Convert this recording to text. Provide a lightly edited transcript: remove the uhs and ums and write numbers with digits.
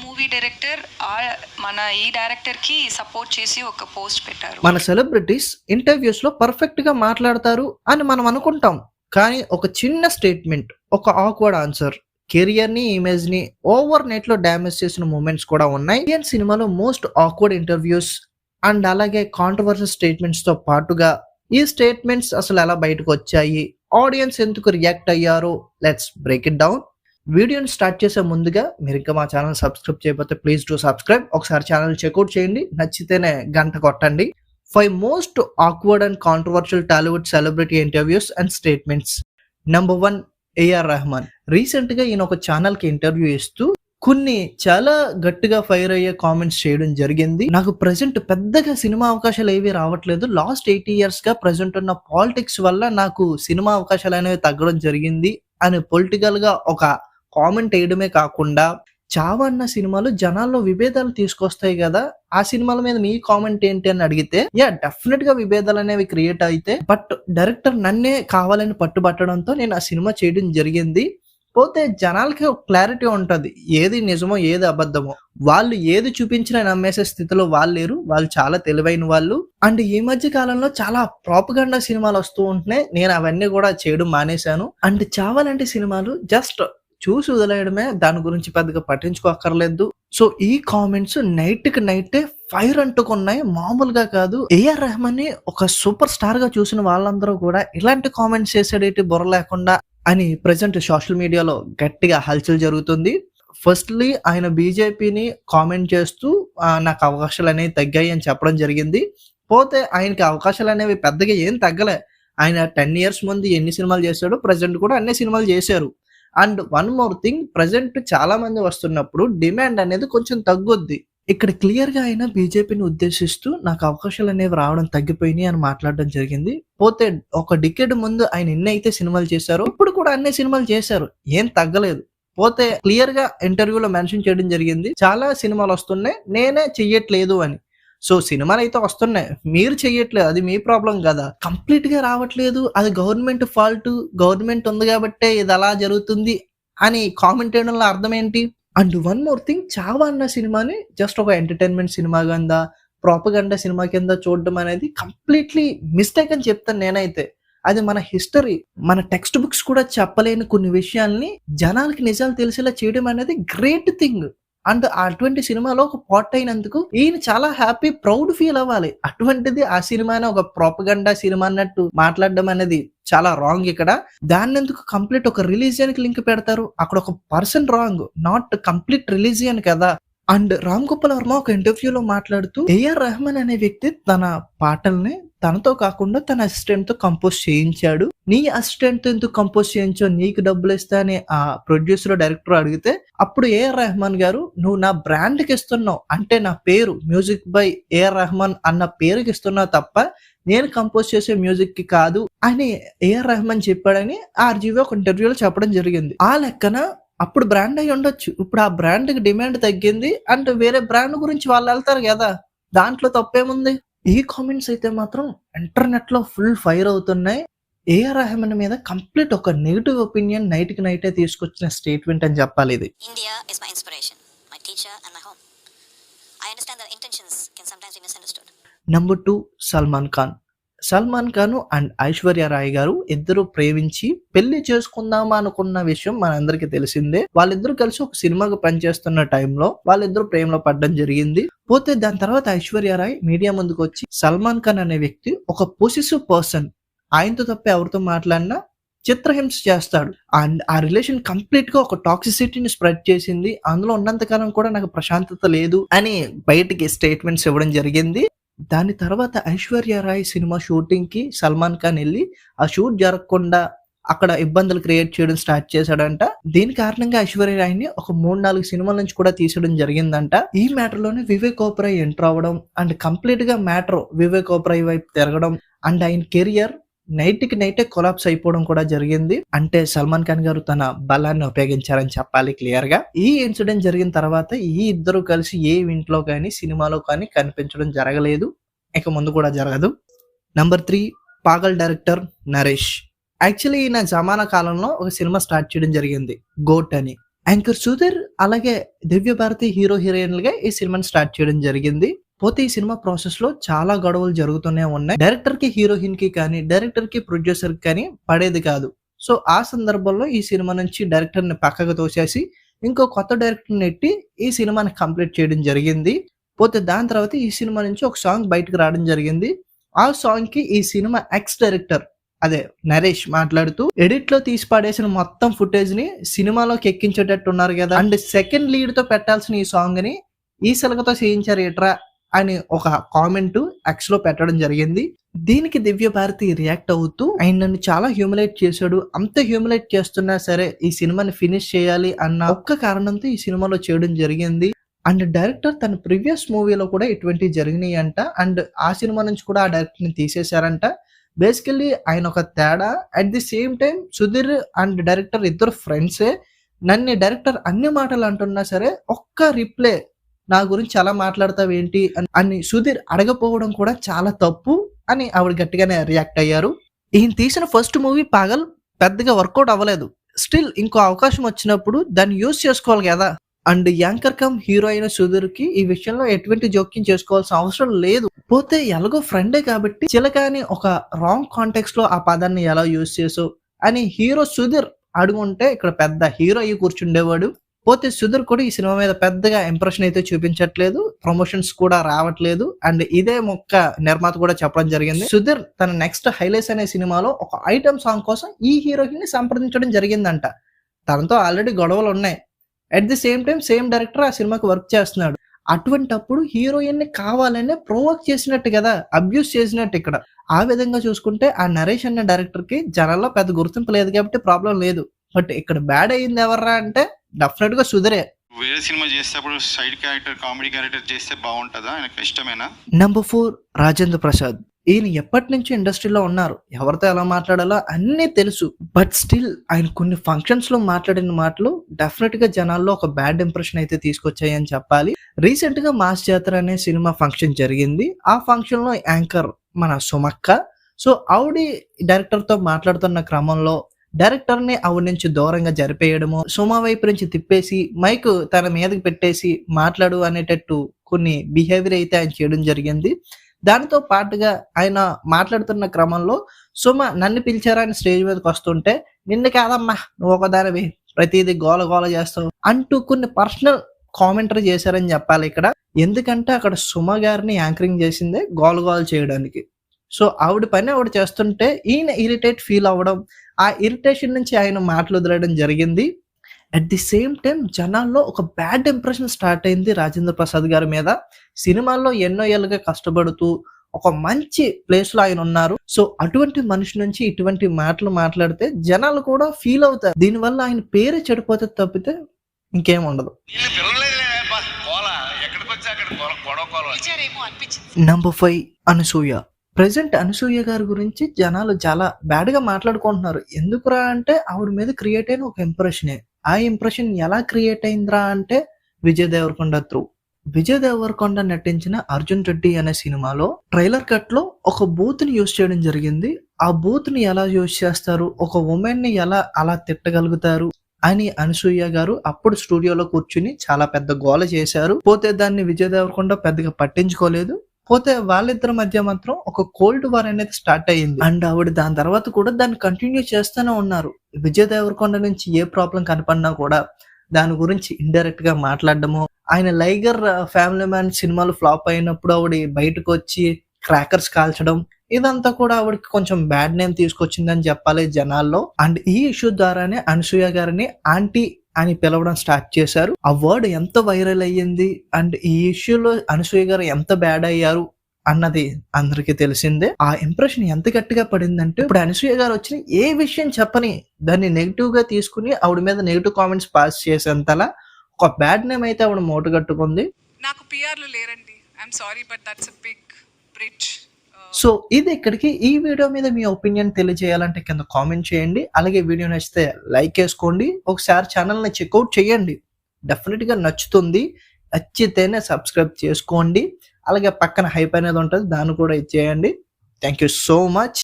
Movie director మన ఈ director కి సపోర్ట్ చేసి ఒక పోస్ట్ పెట్టారు. మన సెలబ్రిటీస్ ఇంటర్వ్యూస్ లో పర్ఫెక్ట్ గా మాట్లాడతారు అని మనం అనుకుంటాం, కానీ ఒక చిన్న స్టేట్మెంట్, ఒక ఆక్వర్డ్ ఆన్సర్ కెరియర్ ని, ఇమేజ్ ని ఓవర్ నైట్ లో డ్యామేజ్ చేసిన మూమెంట్స్ కూడా ఉన్నాయి. ఇండియన్ సినిమాలో మోస్ట్ ఆక్వర్డ్ ఇంటర్వ్యూస్ అండ్ అలాగే కాంట్రవర్షియల్ స్టేట్మెంట్స్ తో పాటుగా ఈ స్టేట్మెంట్స్ అసలు ఎలా బయటకు వచ్చాయి, ఆడియన్స్ ఎందుకు రియాక్ట్ అయ్యారో, లెట్స్ బ్రేక్ ఇట్ డౌన్. వీడియోని స్టార్ట్ చేసే ముందుగా మీరు ఇంకా మా ఛానల్ సబ్స్క్రైబ్ చేయకపోతే ప్లీజ్ డూ సబ్స్క్రైబ్. ఒకసారి ఛానల్ చెక్అవుట్ చేయండి, నచ్చితేనే గంట కొట్టండి. 5 most awkward and controversial Tollywood celebrity interviews and statements. Number 1, A R Rahman. Recent గా ఈయన ఒక ఛానల్ కి ఇంటర్వ్యూ ఇస్తూ కొన్ని చాలా గట్టిగా ఫైర్ అయ్యే కామెంట్స్ చేయడం జరిగింది. నాకు ప్రెసెంట్ పెద్దగా సినిమా అవకాశాలు ఏవి రావట్లేదు, లాస్ట్ 8 years గా ప్రెసెంట్ ఉన్న పాలిటిక్స్ వల్ల నాకు సినిమా అవకాశాలు అనేవి తగ్గడం జరిగింది అని పొలిటికల్ గా ఒక కామెంట్ వేయడమే కాకుండా, చావా అన్న సినిమాలు జనాల్లో విభేదాలు తీసుకొస్తాయి కదా, ఆ సినిమాల మీద మీ కామెంట్ ఏంటి అని అడిగితే, డెఫినెట్ గా విభేదాలు అనేవి క్రియేట్ అయితే, బట్ డైరెక్టర్ నన్నే కావాలని పట్టుబట్టడంతో నేను ఆ సినిమా చేయడం జరిగింది. పోతే జనాలకి ఒక క్లారిటీ ఉంటది, ఏది నిజమో ఏది అబద్ధమో. వాళ్ళు ఏది చూపించినా నమ్మేసే స్థితిలో వాళ్ళు లేరు, వాళ్ళు చాలా తెలివైన వాళ్ళు. అండ్ ఈ మధ్య కాలంలో చాలా ప్రాపగండా సినిమాలు వస్తూ ఉంటున్నాయి, నేను అవన్నీ కూడా చేయడం మానేశాను. అండ్ చావాలంటే సినిమాలు జస్ట్ చూసి వదిలేయడమే, దాని గురించి పెద్దగా పట్టించుకోక్కర్లేదు. సో ఈ కామెంట్స్ నైట్ కి నైటే ఫైర్ అంటుకున్నాయి, మామూలుగా కాదు. ఏఆర్ రెహమాన్ ని ఒక సూపర్ స్టార్ గా చూసిన వాళ్ళందరూ కూడా ఇలాంటి కామెంట్స్ చేసేటి బుర్ర లేకుండా అని ప్రెసెంట్ సోషల్ మీడియాలో గట్టిగా హల్చల్ జరుగుతుంది. ఫస్ట్లీ ఆయన బీజేపీని కామెంట్ చేస్తూ నాకు అవకాశాలు అనేవి తగ్గాయి అని చెప్పడం జరిగింది. పోతే ఆయనకి అవకాశాలు అనేవి పెద్దగా ఏం తగ్గలే. ఆయన 10 years ముందు ఎన్ని సినిమాలు చేశాడో ప్రెసెంట్ కూడా అన్ని సినిమాలు చేశారు. And one more thing, present చాలా మంది వస్తున్నప్పుడు డిమాండ్ అనేది కొంచెం తగ్గుద్ది. ఇక్కడ క్లియర్ గా ఆయన బీజేపీని ఉద్దేశిస్తూ నాకు అవకాశాలు అనేవి రావడం తగ్గిపోయినాయి అని మాట్లాడడం జరిగింది. పోతే ఒక డికేడ్ ముందు ఆయన ఎన్ని అయితే సినిమాలు చేశారో ఇప్పుడు కూడా అన్ని సినిమాలు చేశారు, ఏం తగ్గలేదు. పోతే క్లియర్ గా ఇంటర్వ్యూలో మెన్షన్ చేయడం జరిగింది, చాలా సినిమాలు వస్తున్నాయి, నేనే చెయ్యట్లేదు అని. సో సినిమాలు అయితే వస్తున్నాయి, మీరు చెయ్యట్లేదు, అది మీ ప్రాబ్లం కదా. కంప్లీట్ గా రావట్లేదు, అది గవర్నమెంట్ ఫాల్ట్, గవర్నమెంట్ ఉంది కాబట్టే ఇది అలా జరుగుతుంది అని కామెంట్ చేయడంలో అర్థం ఏంటి? And one more thing, Chhaava అన్న సినిమాని జస్ట్ ఒక ఎంటర్టైన్మెంట్ సినిమా కింద, ప్రాపగండా సినిమా కింద చూడడం అనేది కంప్లీట్లీ మిస్టేక్ అని చెప్తాను నేనైతే. అది మన హిస్టరీ, మన టెక్స్ట్ బుక్స్ కూడా చెప్పలేని కొన్ని విషయాల్ని జనాలకి నిజాలు తెలిసేలా చేయడం అనేది గ్రేట్ థింగ్. అండ్ అటువంటి సినిమాలో ఒక పార్ట్ అయినందుకు ఈయన చాలా హ్యాపీ, ప్రౌడ్ ఫీల్ అవ్వాలి. అటువంటిది ఆ సినిమాని ఒక ప్రాపగండా సినిమా అన్నట్టు మాట్లాడడం అనేది చాలా రాంగ్. ఇక్కడ దాన్ని ఎందుకు కంప్లీట్ ఒక రిలీజియన్ కి లింక్ పెడతారు? అక్కడ ఒక person wrong, not complete religion కదా. అండ్ రామ్ గోపాల్ వర్మ ఒక ఇంటర్వ్యూలో మాట్లాడుతూ, ఏఆర్ రెహమాన్ అనే వ్యక్తి తన పాటల్ని తనతో కాకుండా తన అసిస్టెంట్ తో కంపోజ్ చేయించాడు. నీ అసిస్టెంట్ తో ఎందుకు కంపోజ్ చేయించో, నీకు డబ్బులు ఇస్తా అని ఆ ప్రొడ్యూసర్ డైరెక్టర్ అడిగితే, అప్పుడు ఏఆర్ రెహమాన్ గారు, నువ్వు నా బ్రాండ్ కి ఇస్తున్నావు, అంటే నా పేరు మ్యూజిక్ బై ఏఆర్ రెహమాన్ అన్న పేరుకి ఇస్తున్నావు తప్ప నేను కంపోజ్ చేసే మ్యూజిక్ కి కాదు అని ఏఆర్ రెహమాన్ చెప్పాడని ఆర్జీవీ ఒక ఇంటర్వ్యూలో చెప్పడం జరిగింది. ఆ లెక్కన అప్పుడు బ్రాండ్ అయి ఉండొచ్చు, ఇప్పుడు ఆ బ్రాండ్ కి డిమాండ్ తగ్గింది అండ్ వేరే బ్రాండ్ గురించి వాళ్ళు వెళ్తారు కదా, దాంట్లో తప్పేముంది? ఈ కామెంట్స్ అయితే మాత్రం ఇంటర్నెట్ లో ఫుల్ ఫైర్ అవుతున్నాయి. ఏఆర్ రెహమాన్ మీద కంప్లీట్ ఒక నెగిటివ్ ఒపీనియన్ నైట్ కి నైటే తీసుకొచ్చిన స్టేట్మెంట్ అని చెప్పాలి ఇది. India is my inspiration, my teacher and my home. I understand that intentions can sometimes be misunderstood. Number 2, Salman Khan. Salman Khan and Aishwarya Rai గారు ఇద్దరు ప్రేమించి పెళ్లి చేసుకుందామా అనుకున్న విషయం మనందరికి తెలిసిందే. వాళ్ళిద్దరూ కలిసి ఒక సినిమాకు పనిచేస్తున్న టైంలో వాళ్ళిద్దరు ప్రేమలో పడడం జరిగింది. పోతే దాని తర్వాత ఐశ్వర్య రాయ్ మీడియా ముందుకు వచ్చి, సల్మాన్ ఖాన్ అనే వ్యక్తి ఒక పొసెసివ్ పర్సన్, ఆయనతో తప్ప ఎవరితో మాట్లాడినా చిత్రహింస చేస్తాడు. అండ్ ఆ రిలేషన్ కంప్లీట్ గా ఒక టాక్సిసిటీని స్ప్రెడ్ చేసింది, అందులో ఉన్నంతకాలం కూడా నాకు ప్రశాంతత లేదు అని బయటికి స్టేట్మెంట్స్ ఇవ్వడం జరిగింది. దాని తర్వాత ఐశ్వర్య రాయ్ సినిమా షూటింగ్ కి సల్మాన్ ఖాన్ వెళ్ళి ఆ షూట్ జరగకుండా అక్కడ ఇబ్బందులు క్రియేట్ చేయడం స్టార్ట్ చేశాడంట. దీని కారణంగా ఐశ్వర్య రాయ్ ని ఒక 3-4 సినిమాల నుంచి కూడా తీసేయడం జరిగిందంట. ఈ మ్యాటర్ లోనే వివేక్ ఓబెరాయ్ ఎంటర్ అవ్వడం అండ్ కంప్లీట్ గా మ్యాటర్ వివేక్ ఓబెరాయ్ వైపు తిరగడం అండ్ ఆయన కెరియర్ నైట్ కి నైటే కొలాప్స్ అయిపోవడం కూడా జరిగింది. అంటే సల్మాన్ ఖాన్ గారు తన బలాన్ని ఉపయోగించారని చెప్పాలి క్లియర్ గా. ఈ ఇన్సిడెంట్ జరిగిన తర్వాత ఈ ఇద్దరు కలిసి ఏ ఇంట్లో కానీ సినిమాలో కానీ కనిపించడం జరగలేదు, ఇక ముందు కూడా జరగదు. Number 3, Paagal director Naresh. Actually ఈయన జమానా కాలంలో ఒక సినిమా స్టార్ట్ చేయడం జరిగింది, గోట్ అని. యాంకర్ సుధీర్ అలాగే దివ్య భారతి హీరో హీరోయిన్లుగా ఈ సినిమాని స్టార్ట్ చేయడం జరిగింది. పోతే ఈ సినిమా ప్రాసెస్ లో చాలా గొడవలు జరుగుతూనే ఉన్నాయి. డైరెక్టర్ కి హీరోయిన్ కి కానీ డైరెక్టర్ కి ప్రొడ్యూసర్ కి కానీ పడేది కాదు. సో ఆ సందర్భంలో ఈ సినిమా నుంచి డైరెక్టర్ ని పక్కకు తోసేసి ఇంకో కొత్త డైరెక్టర్ నెట్టి ఈ సినిమాని కంప్లీట్ చేయడం జరిగింది. పోతే దాని తర్వాత ఈ సినిమా నుంచి ఒక సాంగ్ బయటకు రావడం జరిగింది. ఆ సాంగ్ కి ఈ సినిమా ఎక్స్ డైరెక్టర్ అదే నరేష్ మాట్లాడుతూ ఎడిట్ లో తీసి పడేసిన మొత్తం ఫుటేజ్ ని సినిమాలోకి ఎక్కించేటట్టు ఉన్నారు కదా, అండ్ సెకండ్ లీడ్ తో పెట్టాల్సిన ఈ సాంగ్ ని ఈ సిలకతో చేయించారు ఏట్రా అని ఒక కామెంట్ ఎక్స్ లో పెట్టడం జరిగింది. దీనికి దివ్య భారతి రియాక్ట్ అవుతూ ఆయన నన్ను చాలా హ్యూమిలేట్ చేశాడు, అంత హ్యూమిలేట్ చేస్తున్నా సరే ఈ సినిమాని ఫినిష్ చేయాలి అన్న ఒక్క కారణంతో ఈ సినిమాలో చేయడం జరిగింది. అండ్ డైరెక్టర్ తన ప్రీవియస్ మూవీలో కూడా ఇటువంటి జరిగినాయి అంట, అండ్ ఆ సినిమా నుంచి కూడా ఆ డైరెక్టర్ ని తీసేశారంట. బేసికల్లీ ఆయన ఒక తేడా. At the same time Sudheer and director ఇద్దరు ఫ్రెండ్సే. నన్ను డైరెక్టర్ అన్ని మాటలు అంటున్నా సరే ఒక్క రిప్లై నా గురించి అలా మాట్లాడతావేంటి అని సుధీర్ అడగపోవడం కూడా చాలా తప్పు అని ఆవిడ గట్టిగానే రియాక్ట్ అయ్యారు. ఈయన తీసిన ఫస్ట్ మూవీ పాగల్ పెద్దగా వర్కౌట్ అవ్వలేదు. స్టిల్ ఇంకో అవకాశం వచ్చినప్పుడు దాన్ని యూజ్ చేసుకోవాలి కదా. అండ్ యాంకర్ కమ్ హీరో అయిన సుధీర్ కి ఈ విషయంలో ఎటువంటి జోక్యం చేసుకోవాల్సిన అవసరం లేదు. పోతే ఎలాగో ఫ్రెండే కాబట్టి చిలకాని ఒక రాంగ్ కాంటెక్స్ట్ లో ఆ పదాన్ని ఎలా యూజ్ చేసావు అని హీరో సుధీర్ అడుగుంటే ఇక్కడ పెద్ద హీరో అయ్యి కూర్చుండేవాడు. పోతే సుధీర్ కూడా ఈ సినిమా మీద పెద్దగా ఇంప్రెషన్ అయితే చూపించట్లేదు, ప్రమోషన్స్ కూడా రావట్లేదు. అండ్ ఇదే మొక్క నిర్మాత కూడా చెప్పడం జరిగింది, సుధీర్ తన నెక్స్ట్ హైలైట్స్ అనే సినిమాలో ఒక ఐటమ్ సాంగ్ కోసం ఈ హీరోయిన్ ని సంప్రదించడం జరిగిందంట. తనతో ఆల్రెడీ గొడవలు ఉన్నాయి. At the same time same director ఆ సినిమాకి వర్క్ చేస్తున్నాడు. అటువంటప్పుడు హీరోయిన్ ని కావాలనే ప్రొవోక్ చేసినట్టు కదా, అబ్యూస్ చేసినట్టు ఇక్కడ. ఆ విధంగా చూసుకుంటే ఆ నరేష్ అనే డైరెక్టర్ కి జనాల్లో పెద్ద గుర్తింపు లేదు కాబట్టి ప్రాబ్లం లేదు. బట్ ఇక్కడ బ్యాడ్ అయ్యింది ఎవర్రా అంటే డెఫినెట్ గా సుధీరే. వేరే సినిమా చేసేటప్పుడు సైడ్ క్యారెక్టర్ కామెడీ క్యారెక్టర్ చేస్తే బాగుంటుందా, ఆయనకు ఇష్టమేనా? నెంబర్ 4 రాజేంద్ర ప్రసాద్. ఈయన ఎప్పటి నుంచి ఇండస్ట్రీలో ఉన్నారు, ఎవరితో ఎలా మాట్లాడాలో అన్నీ తెలుసు. బట్ స్టిల్ ఆయన కొన్ని ఫంక్షన్స్ లో మాట్లాడిన మాటలు డెఫినెట్ గా జనాల్లో ఒక బ్యాడ్ ఇంప్రెషన్ అయితే తీసుకొచ్చాయని చెప్పాలి. రీసెంట్ గా మాస్ జాతర అనే సినిమా ఫంక్షన్ జరిగింది. ఆ ఫంక్షన్ లో యాంకర్ మన సుమక్క. సో ఆవిడ డైరెక్టర్ తో మాట్లాడుతున్న క్రమంలో డైరెక్టర్ ని ఆవిడ నుంచి దూరంగా జరిపేయడము, సుమా వైపు నుంచి తిప్పేసి మైక్ తన మీదకి పెట్టేసి మాట్లాడు అనేటట్టు కొన్ని బిహేవియర్ అయితే ఆయన చేయడం జరిగింది. దానితో పాటుగా ఆయన మాట్లాడుతున్న క్రమంలో సుమ నన్ను పిలిచారా అని స్టేజ్ మీదకి వస్తుంటే నిన్ను కాదమ్మా నువ్వు ఒకదానివి ప్రతిదీ గోల గోల చేస్తావు అంటూ కొన్ని పర్సనల్ కామెంటరీ చేశారని చెప్పాలి ఇక్కడ. ఎందుకంటే అక్కడ సుమ గారిని యాంకరింగ్ చేసిందే గోల గోల చేయడానికి. సో ఆవిడ పని ఆవిడ చేస్తుంటే ఈయన ఇరిటేట్ ఫీల్ అవ్వడం, ఆ ఇరిటేషన్ నుంచి ఆయన మాటలు వదిలేయడం జరిగింది. అట్ ది సేమ్ టైం జనాల్లో ఒక బ్యాడ్ ఇంప్రెషన్ స్టార్ట్ అయింది రాజేంద్ర ప్రసాద్ గారి మీద. సినిమాల్లో ఎన్నో ఏళ్ళుగా కష్టపడుతూ ఒక మంచి ప్లేస్ లో ఆయన ఉన్నారు. సో అటువంటి మనిషి నుంచి ఇటువంటి మాటలు మాట్లాడితే జనాలు కూడా ఫీల్ అవుతారు. దీనివల్ల ఆయన పేరే చెడిపోతే తప్పితే ఇంకేం ఉండదు. నంబర్ 5 అనసూయ. ప్రెసెంట్ అనసూయ గారి గురించి జనాలు చాలా బ్యాడ్ గా మాట్లాడుకుంటున్నారు. ఎందుకురా అంటే ఆవిడ మీద క్రియేట్ అయిన ఒక ఇంప్రెషనే. ఆ ఇంప్రెషన్ ఎలా క్రియేట్ అయిందిరా అంటే విజయ్ దేవరకొండ త్రూ. విజయ్ దేవరకొండ నటించిన అర్జున్ రెడ్డి అనే సినిమాలో ట్రైలర్ కట్ లో ఒక బూత్ ని యూజ్ చేయడం జరిగింది. ఆ బూత్ ని ఎలా యూజ్ చేస్తారు, ఒక ఉమెన్ ని ఎలా అలా తిట్టగలుగుతారు అని అనసూయ గారు అప్పుడు స్టూడియోలో కూర్చుని చాలా పెద్ద గోల చేశారు. పోతే దాన్ని విజయ్ దేవరకొండ పెద్దగా పట్టించుకోలేదు. పోతే వాళ్ళిద్దరి మధ్య మాత్రం ఒక కోల్డ్ వార్ అనేది స్టార్ట్ అయ్యింది. అండ్ ఆవిడ దాని తర్వాత కూడా దాన్ని కంటిన్యూ చేస్తూనే ఉన్నారు. విజయ్ దేవరకొండ నుంచి ఏ ప్రాబ్లం కనపడినా కూడా దాని గురించి ఇండైరెక్ట్ గా మాట్లాడడము. ఆయన లైగర్ ఫ్యామిలీ మ్యాన్ సినిమాలు ఫ్లాప్ అయినప్పుడు ఆవిడ బయటకు వచ్చి క్రాకర్స్ కాల్చడం, ఇదంతా కూడా ఆవిడకి కొంచెం బ్యాడ్ నేమ్ తీసుకొచ్చిందని చెప్పాలి జనాల్లో. అండ్ ఈ ఇష్యూ ద్వారానే అనసూయ గారిని ఆంటీ అని పిలవడం స్టార్ట్ చేశారు. ఆ వర్డ్ ఎంత వైరల్ అయ్యింది అండ్ ఈ ఇష్యూలో అనసూయ గారు ఎంత బ్యాడ్ అయ్యారు అన్నది అందరికి తెలిసిందే. ఆ ఇంప్రెషన్ ఎంత గట్టిగా పడిందంటే ఇప్పుడు అనసూయ గారు వచ్చిన ఏ విషయం చెప్పని దాన్ని నెగిటివ్ గా తీసుకుని ఆవిడ మీద నెగిటివ్ కామెంట్స్ పాస్ చేసేంతలా ఒక బ్యాడ్ నేమ్ అయితే ఆవిడ మూట కట్టుకుంది. నాకు పిఆర్లు లేరండి, I'm sorry but that's a big bridge. So ఇది ఇక్కడికి. ఈ వీడియో మీద మీ ఒపీనియన్ తెలియజేయాలంటే కింద కామెంట్ చేయండి. అలాగే వీడియో నచ్చితే లైక్ వేసుకోండి. ఒకసారి ఛానల్ని చెక్అవుట్ చేయండి, డెఫినెట్ గా నచ్చుతుంది. నచ్చితేనే సబ్స్క్రైబ్ చేసుకోండి. అలాగే పక్కన హైప్ అనేది ఉంటుంది, దాన్ని కూడా ఇచ్చేయండి. Thank you so much.